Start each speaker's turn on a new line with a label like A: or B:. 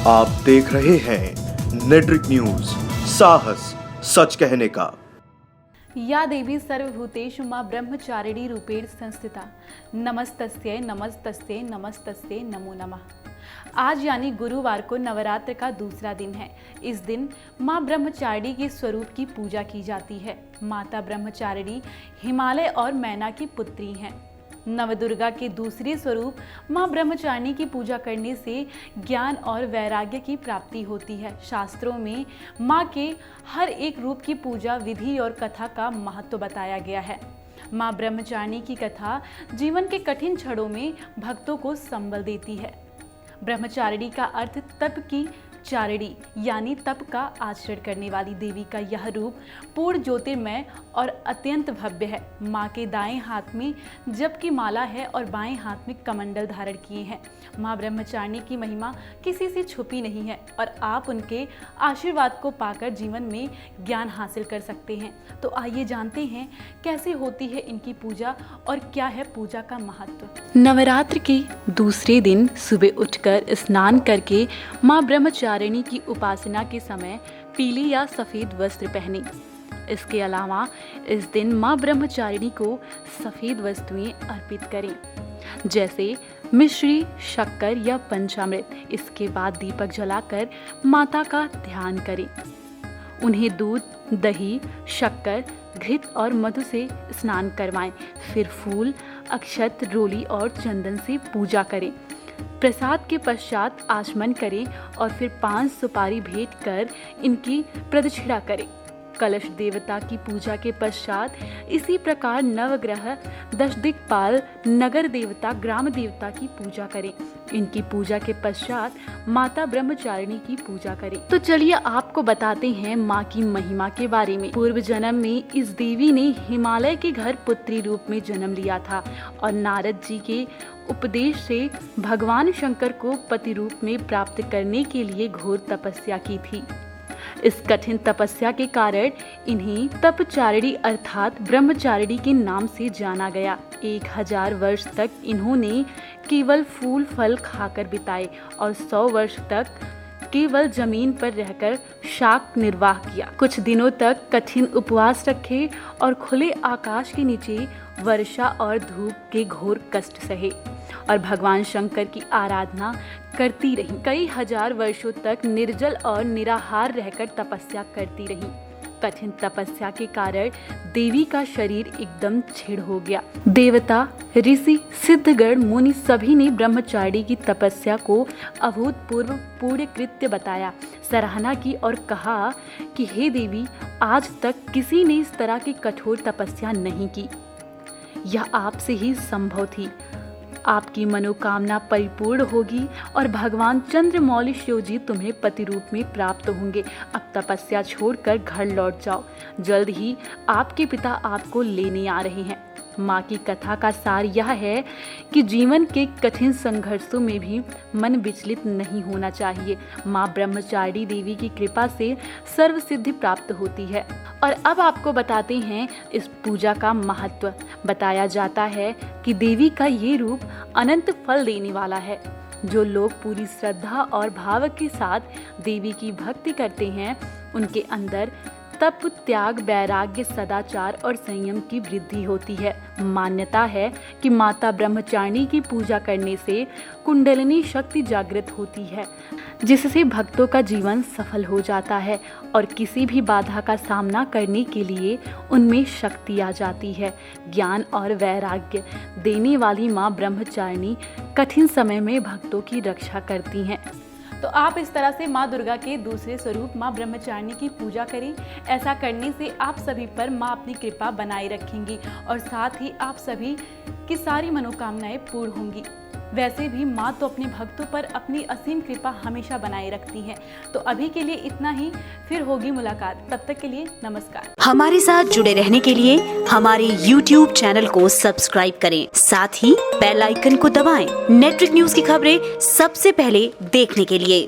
A: आप देख रहे हैं नेट्रिक न्यूज, साहस सच कहने का।
B: या देवी सर्वभूतेषु मां ब्रह्मचारिणी रूपेण संस्थिता। नमस्तस्यै नमस्तस्यै नमस्तस्यै नमो नमः। आज यानी गुरुवार को नवरात्र का दूसरा दिन है। इस दिन मां ब्रह्मचारिणी के स्वरूप की पूजा की जाती है। माता ब्रह्मचारिणी हिमालय और मैना की पुत्री हैं। नवदुर्गा के दूसरे स्वरूप मां ब्रह्मचारिणी की पूजा करने से ज्ञान और वैराग्य की प्राप्ति होती है। शास्त्रों में मां के हर एक रूप की पूजा विधि और कथा का महत्व बताया गया है। मां ब्रह्मचारिणी की कथा जीवन के कठिन क्षणों में भक्तों को संबल देती है। ब्रह्मचारिणी का अर्थ तप की चारिणी यानी तप का आचरण करने वाली देवी का यह रूप पूर्ण ज्योतिर्मय और अत्यंत भव्य है। माँ के दाएं हाथ में जप की माला है और बाएं हाथ में कमंडल धारण किए हैं। माँ ब्रह्मचारिणी की महिमा किसी से छुपी नहीं है और आप उनके आशीर्वाद को पाकर जीवन में ज्ञान हासिल कर सकते हैं। तो आइए जानते हैं कैसे होती है इनकी पूजा और क्या है पूजा का महत्व। नवरात्र के दूसरे दिन सुबह उठकर स्नान करके माँ ब्रह्मचारिणी की उपासना के समय पीले या सफेद वस्त्र पहने। इसके अलावा इस दिन माँ ब्रह्मचारिणी को सफेद वस्तुएं अर्पित करें, जैसे मिश्री, शक्कर या पंचामृत। इसके बाद दीपक जलाकर माता का ध्यान करें। उन्हें दूध, दही, शक्कर, घृत और मधु से स्नान करवाएं। फिर फूल, अक्षत, रोली और चंदन से पूजा करें। प्रसाद के पश्चात आचमन करें और फिर 5 सुपारी भेंट कर इनकी प्रदक्षिणा करें। कलश देवता की पूजा के पश्चात इसी प्रकार नवग्रह, दशदिक्पाल, नगर देवता, ग्राम देवता की पूजा करें। इनकी पूजा के पश्चात माता ब्रह्मचारिणी की पूजा करें। तो चलिए आपको बताते हैं माँ की महिमा के बारे में। पूर्व जन्म में इस देवी ने हिमालय के घर पुत्री रूप में जन्म लिया था और नारद जी के उपदेश से भगवान शंकर को पति रूप में प्राप्त करने के लिए घोर तपस्या की थी। इस कठिन तपस्या के कारण इन्हें तपचारिणी अर्थात ब्रह्मचारिणी के नाम से जाना गया। 1000 वर्ष तक इन्होंने केवल फूल फल खाकर बिताए और 100 वर्ष तक केवल जमीन पर रहकर शाक निर्वाह किया। कुछ दिनों तक कठिन उपवास रखे और खुले आकाश के नीचे वर्षा और धूप के घोर कष्ट सहे और भगवान शंकर की आराधना करती रही। कई हजार वर्षों तक निर्जल और निराहार रहकर तपस्या करती रही। कठिन तपस्या के कारण देवी का शरीर एकदम छिड़ हो गया। देवता, ऋषि, सिद्धगण, मुनि सभी ने ब्रह्मचारिणी की तपस्या को अभूतपूर्व पूर्ण कृत्य बताया, सराहना की और कहा कि हे देवी, आज तक किसी ने इस तरह की कठोर तपस्या नहीं की। यह आपसे ही संभव थी। आपकी मनोकामना परिपूर्ण होगी और भगवान चंद्रमौली शिव जी तुम्हें पति रूप में प्राप्त होंगे। अब तपस्या छोड़कर घर लौट जाओ। जल्द ही आपके पिता आपको लेने आ रहे हैं। माँ की कथा का सार यह है कि जीवन के कठिन संघर्षों में भी मन विचलित नहीं होना चाहिए। माँ ब्रह्मचारिणी देवी की कृपा से सर्व सिद्धि प्राप्त होती है। और अब आपको बताते हैं इस पूजा का महत्व। बताया जाता है कि देवी का ये रूप अनंत फल देने वाला है। जो लोग पूरी श्रद्धा और भाव के साथ देवी की भक्ति करते हैं, उनके अंदर तप, त्याग, वैराग्य, सदाचार और संयम की वृद्धि होती है। मान्यता है कि माता ब्रह्मचारिणी की पूजा करने से कुंडलिनी शक्ति जागृत होती है, जिससे भक्तों का जीवन सफल हो जाता है और किसी भी बाधा का सामना करने के लिए उनमें शक्ति आ जाती है। ज्ञान और वैराग्य देने वाली माँ ब्रह्मचारिणी कठिन समय में भक्तों की रक्षा करती हैं। तो आप इस तरह से माँ दुर्गा के दूसरे स्वरूप माँ ब्रह्मचारिणी की पूजा करें। ऐसा करने से आप सभी पर माँ अपनी कृपा बनाए रखेंगी और साथ ही आप सभी की सारी मनोकामनाएं पूर्ण होंगी। वैसे भी माँ तो अपने भक्तों पर अपनी असीम कृपा हमेशा बनाए रखती हैं। तो अभी के लिए इतना ही, फिर होगी मुलाकात। तब तक के लिए नमस्कार।
C: हमारे साथ जुड़े रहने के लिए हमारे YouTube चैनल को सब्सक्राइब करें, साथ ही बेल आइकन को दबाएं। नेट्रिक न्यूज की खबरें सबसे पहले देखने के लिए।